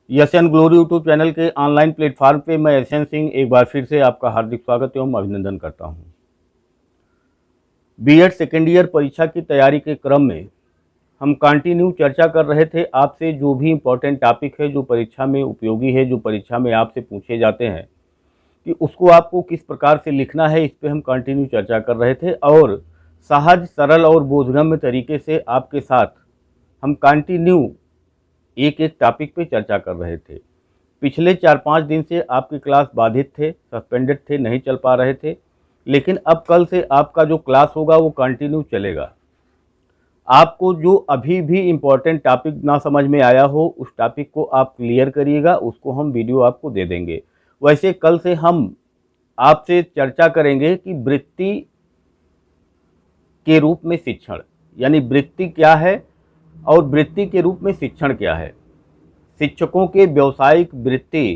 Yes and glory YouTube channel के online platform पे मैं एसएन सिंह एक बार फिर से आपका हार्दिक स्वागत एवं अभिनंदन करता हूं। बीएड सेकेंड ईयर परीक्षा की तैयारी के क्रम में हम कंटिन्यू चर्चा कर रहे थे आपसे जो भी इम्पोर्टेंट टॉपिक है, जो परीक्षा में उपयोगी है, जो परीक्षा में आपसे पूछे जाते हैं कि उसको आपको किस प्रकार से लिखना है, इस पे हम कंटिन्यू चर्चा कर रहे थे और सहज, सरल और बोधगम्य तरीके से आपके साथ हम कंटिन्यू एक एक टॉपिक पे चर्चा कर रहे थे। पिछले 4-5 दिन से आपकी क्लास बाधित थे, सस्पेंडेड थे, नहीं चल पा रहे थे, लेकिन अब कल से आपका जो क्लास होगा वो कंटिन्यू चलेगा। आपको जो अभी भी इम्पोर्टेंट टॉपिक ना समझ में आया हो, उस टॉपिक को आप क्लियर करिएगा, उसको हम वीडियो आपको दे देंगे। वैसे कल से हम आपसे चर्चा करेंगे कि वृत्ति के रूप में शिक्षण, यानी वृत्ति क्या है और वृत्ति के रूप में शिक्षण क्या है। शिक्षकों के व्यावसायिक वृत्ति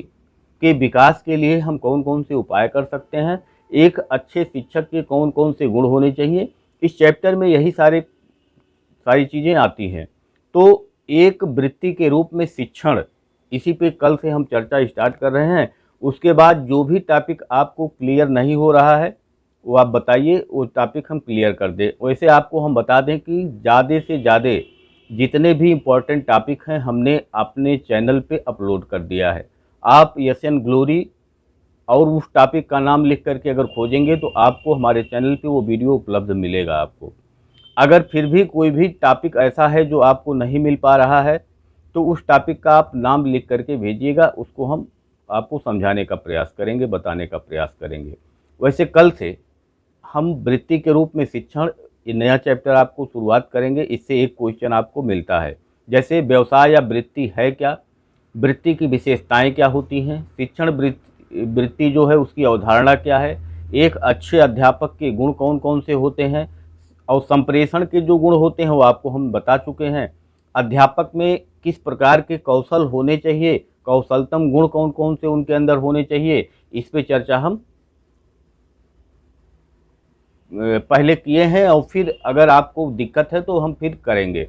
के विकास के लिए हम कौन कौन से उपाय कर सकते हैं, एक अच्छे शिक्षक के कौन कौन से गुण होने चाहिए, इस चैप्टर में यही सारी चीज़ें आती हैं। तो एक वृत्ति के रूप में शिक्षण, इसी पे कल से हम चर्चा स्टार्ट कर रहे हैं। उसके बाद जो भी टॉपिक आपको क्लियर नहीं हो रहा है वो आप बताइए, वो टॉपिक हम क्लियर कर दें। वैसे आपको हम बता दें कि ज़्यादा से ज़्यादा जितने भी इम्पोर्टेंट टॉपिक हैं हमने अपने चैनल पे अपलोड कर दिया है। आप यस एंड ग्लोरी और उस टॉपिक का नाम लिख करके अगर खोजेंगे तो आपको हमारे चैनल पे वो वीडियो उपलब्ध मिलेगा आपको। अगर फिर भी कोई भी टॉपिक ऐसा है जो आपको नहीं मिल पा रहा है तो उस टॉपिक का आप नाम लिख करके भेजिएगा, उसको हम आपको समझाने का प्रयास करेंगे, बताने का प्रयास करेंगे। वैसे कल से हम वृत्ति के रूप में शिक्षण, ये नया चैप्टर आपको शुरुआत करेंगे। इससे एक क्वेश्चन आपको मिलता है, जैसे व्यवसाय या वृत्ति है क्या, वृत्ति की विशेषताएं क्या होती हैं, शिक्षण वृत्ति जो है उसकी अवधारणा क्या है, एक अच्छे अध्यापक के गुण कौन कौन से होते हैं और संप्रेषण के जो गुण होते हैं वो आपको हम बता चुके हैं। अध्यापक में किस प्रकार के कौशल होने चाहिए, कौशलतम गुण कौन कौन से उनके अंदर होने चाहिए, इस पे चर्चा हम पहले किए हैं और फिर अगर आपको दिक्कत है तो हम फिर करेंगे।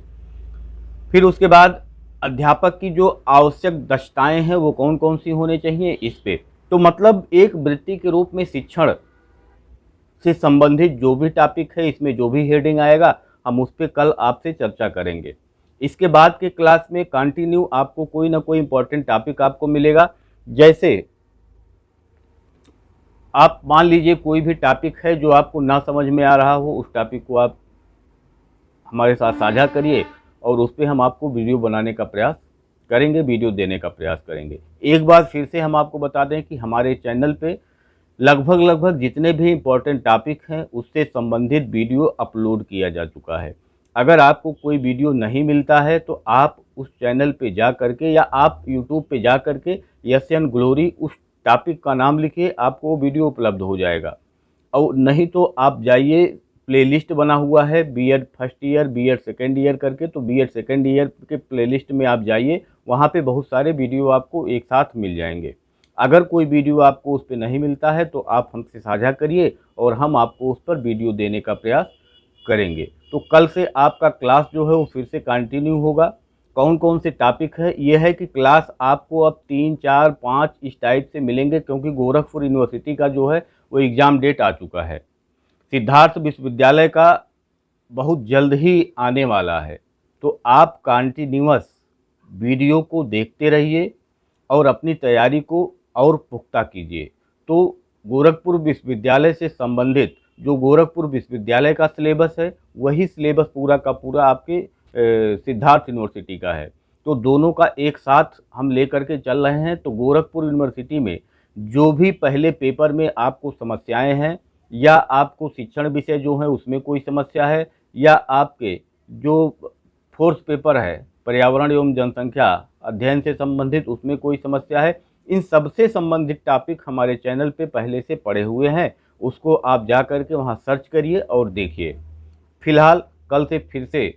फिर उसके बाद अध्यापक की जो आवश्यक दक्षताएं हैं वो कौन कौन सी होने चाहिए, इस पे। तो मतलब एक वृत्ति के रूप में शिक्षण से संबंधित जो भी टॉपिक है, इसमें जो भी हेडिंग आएगा हम उस पर कल आपसे चर्चा करेंगे। इसके बाद के क्लास में कंटिन्यू आपको कोई ना कोई इम्पोर्टेंट टॉपिक आपको मिलेगा। जैसे आप मान लीजिए कोई भी टॉपिक है जो आपको ना समझ में आ रहा हो, उस टॉपिक को आप हमारे साथ साझा करिए और उस पर हम आपको वीडियो बनाने का प्रयास करेंगे, वीडियो देने का प्रयास करेंगे। एक बार फिर से हम आपको बता दें कि हमारे चैनल पे लगभग जितने भी इम्पोर्टेंट टॉपिक हैं उससे संबंधित वीडियो अपलोड किया जा चुका है। अगर आपको कोई वीडियो नहीं मिलता है तो आप उस चैनल पे जा करके या आप यूट्यूब पे जा करके यस एंड ग्लोरी उस टॉपिक का नाम लिखिए, आपको वीडियो उपलब्ध हो जाएगा। और नहीं तो आप जाइए, प्लेलिस्ट बना हुआ है BEd first year, BEd second year करके, तो बीएड सेकेंड ईयर के प्लेलिस्ट में आप जाइए, वहाँ पे बहुत सारे वीडियो आपको एक साथ मिल जाएंगे। अगर कोई वीडियो आपको उस पर नहीं मिलता है तो आप हमसे साझा करिए और हम आपको उस पर वीडियो देने का प्रयास करेंगे। तो कल से आपका क्लास जो है वो फिर से कंटिन्यू होगा। कौन कौन से टॉपिक है, ये है कि क्लास आपको अब 3, 4, 5 इस टाइप से मिलेंगे, क्योंकि गोरखपुर यूनिवर्सिटी का जो है वो एग्ज़ाम डेट आ चुका है। सिद्धार्थ विश्वविद्यालय का बहुत जल्द ही आने वाला है। तो आप कंटिन्यूअस वीडियो को देखते रहिए और अपनी तैयारी को और पुख्ता कीजिए। तो गोरखपुर विश्वविद्यालय से संबंधित जो गोरखपुर विश्वविद्यालय का सिलेबस है वही सिलेबस पूरा का पूरा आपके सिद्धार्थ यूनिवर्सिटी का है। तो दोनों का एक साथ हम लेकर के चल रहे हैं। तो गोरखपुर यूनिवर्सिटी में जो भी पहले पेपर में आपको समस्याएं हैं, या आपको शिक्षण विषय जो है उसमें कोई समस्या है, या आपके जो फोर्थ पेपर है पर्यावरण एवं जनसंख्या अध्ययन से संबंधित उसमें कोई समस्या है, इन सबसे संबंधित टॉपिक हमारे चैनल पे पहले से पड़े हुए हैं। उसको आप जा कर के वहाँ सर्च करिए और देखिए। फिलहाल कल से फिर से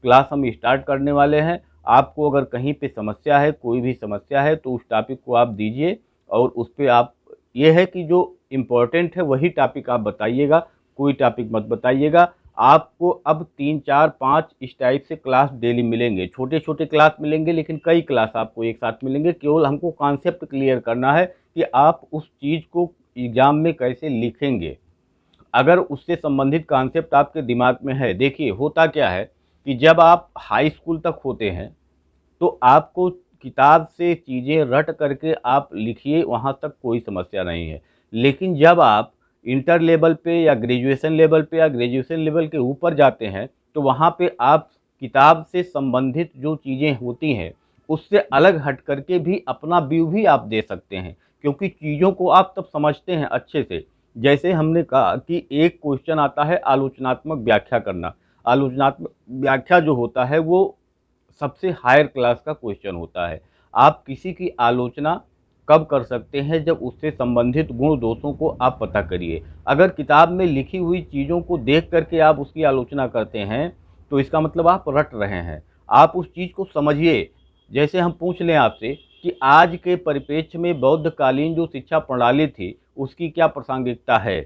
क्लास हम स्टार्ट करने वाले हैं। आपको अगर कहीं पे समस्या है, कोई भी समस्या है, तो उस टॉपिक को आप दीजिए और उस पर आप, ये है कि जो इम्पोर्टेंट है वही टॉपिक आप बताइएगा, कोई टॉपिक मत बताइएगा। आपको अब 3, 4, 5 इस टाइप से क्लास डेली मिलेंगे। छोटे छोटे क्लास मिलेंगे लेकिन कई क्लास आपको एक साथ मिलेंगे। केवल हमको कॉन्सेप्ट क्लियर करना है कि आप उस चीज़ को एग्ज़ाम में कैसे लिखेंगे। अगर उससे संबंधित कॉन्सेप्ट आपके दिमाग में है, देखिए होता क्या है कि जब आप हाई स्कूल तक होते हैं तो आपको किताब से चीज़ें रट करके आप लिखिए, वहाँ तक कोई समस्या नहीं है। लेकिन जब आप इंटर लेवल पे या ग्रेजुएशन लेवल पे या ग्रेजुएशन लेवल के ऊपर जाते हैं तो वहाँ पे आप किताब से संबंधित जो चीज़ें होती हैं उससे अलग हट करके भी अपना व्यू भी आप दे सकते हैं, क्योंकि चीज़ों को आप तब समझते हैं अच्छे से। जैसे हमने कहा कि एक क्वेश्चन आता है आलोचनात्मक व्याख्या करना। आलोचनात्मक व्याख्या जो होता है वो सबसे हायर क्लास का क्वेश्चन होता है। आप किसी की आलोचना कब कर सकते हैं, जब उससे संबंधित गुण दोषों को आप पता करिए। अगर किताब में लिखी हुई चीज़ों को देख करके आप उसकी आलोचना करते हैं तो इसका मतलब आप रट रहे हैं। आप उस चीज़ को समझिए। जैसे हम पूछ लें आपसे कि आज के परिप्रेक्ष्य में बौद्धकालीन जो शिक्षा प्रणाली थी उसकी क्या प्रासंगिकता है,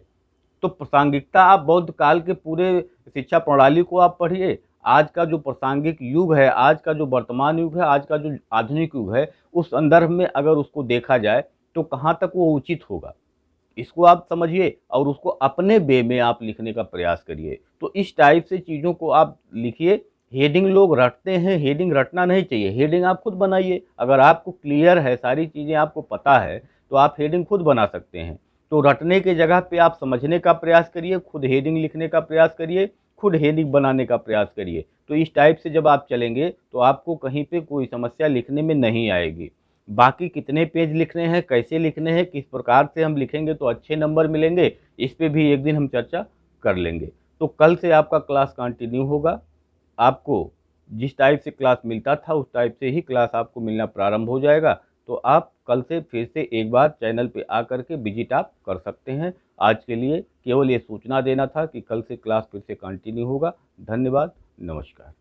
तो प्रासंगिकता आप बौद्ध काल के पूरे शिक्षा प्रणाली को आप पढ़िए। आज का जो प्रासंगिक युग है, आज का जो वर्तमान युग है, आज का जो आधुनिक युग है, उस संदर्भ में अगर उसको देखा जाए तो कहाँ तक वो उचित होगा, इसको आप समझिए और उसको अपने वे में आप लिखने का प्रयास करिए। तो इस टाइप से चीज़ों को आप लिखिए। हेडिंग लोग रटते हैं, हेडिंग रटना नहीं चाहिए, हेडिंग आप खुद बनाइए। अगर आपको क्लियर है, सारी चीज़ें आपको पता है, तो आप हेडिंग खुद बना सकते हैं। तो रटने के जगह पे आप समझने का प्रयास करिए, खुद हेडिंग लिखने का प्रयास करिए, खुद हेडिंग बनाने का प्रयास करिए। तो इस टाइप से जब आप चलेंगे तो आपको कहीं पे कोई समस्या लिखने में नहीं आएगी। बाकी कितने पेज लिखने हैं, कैसे लिखने हैं, किस प्रकार से हम लिखेंगे तो अच्छे नंबर मिलेंगे, इस पे भी एक दिन हम चर्चा कर लेंगे। तो कल से आपका क्लास कंटिन्यू होगा। आपको जिस टाइप से क्लास मिलता था उस टाइप से ही क्लास आपको मिलना प्रारंभ हो जाएगा। तो आप कल से फिर से एक बार चैनल पे आकर के विजिट आप कर सकते हैं। आज के लिए केवल ये सूचना देना था कि कल से क्लास फिर से कंटिन्यू होगा। धन्यवाद, नमस्कार।